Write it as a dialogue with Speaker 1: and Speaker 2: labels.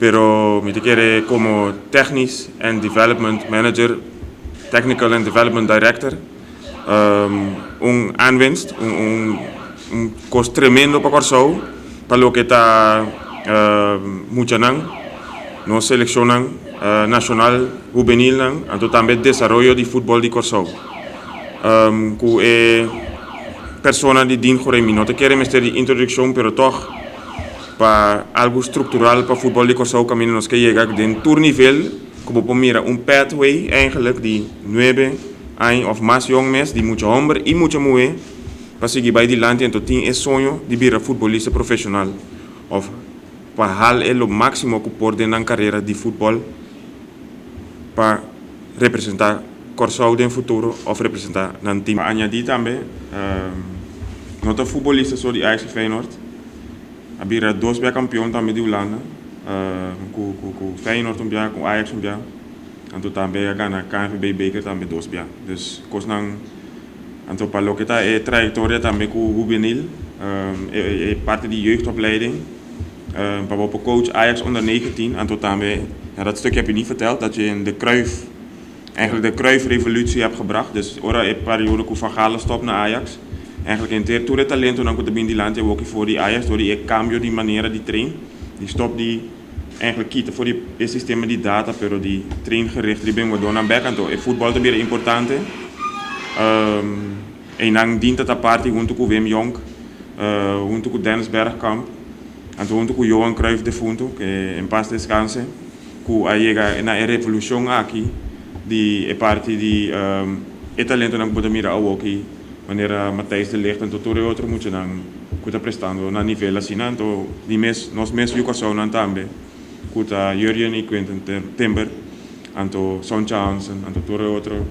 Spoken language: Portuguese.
Speaker 1: pero me quiere como technisch and development manager, technical and development director, un aanwinst, un costo tremendo para Corsou, para lo que está mucho no seleccionan nacional juvenil, y también desarrollo de fútbol de Corsou. Que persona die dien Joremi, no te quiere meter de introducción, pero toch para algo estructural para fútbol de Corsou camino nos que llega de tournivel, como por mira un pathway eigenlijk die 9 años of más jongens, die mucho hombre y mucho mujer, para seguir bij die land en tot 10 es sueño de ser futbolista profesional of para hacer lo máximo que puede en la carrera de fútbol para representar Corsou in futuro of representar een team. Añadir también nota futbolista zo die Ajax Feyenoord. Abira 2 bij kampioen también de Holanda. Ku Feyenoord jaar, ku Ajax jaar. En toen também gana KNVB beker também 2 jaar. Dus kos nang anto palo kita trajectoria também ku juvenil. Parte die jeugdopleiding. Op coach Ajax onder 19 en tot também. Ja, dat stukje heb je niet verteld dat je in de Cruyff eigenlijk de Cruyff-revolutie heb gebracht. Dus ora een periode que Van Gaal stop naar Ajax. Eigenlijk inteiro todo talento não conta bem de land ook voor die Ajax door die cambio die maniera die train. Die stop die eigenlijk kiezen voor die systemen die data pero die train gericht die ben we doen aan backend. E voetbal te weer importante. En dan dient het apart junto com Wim Jonk, junto com Dennis Bergkamp, en junto com Johan Cruyff de Fundo que en paz descanse. Que llega na revolução aqui. Die parte die talento não pode mirar ao aqui maneira Matthijs de Ligt en todo outro muito não kuta prestando na nível assim então die nós mesmo Corsou não também kuta Jurjen e Quentin Timber anto Son Johnson anto todo outro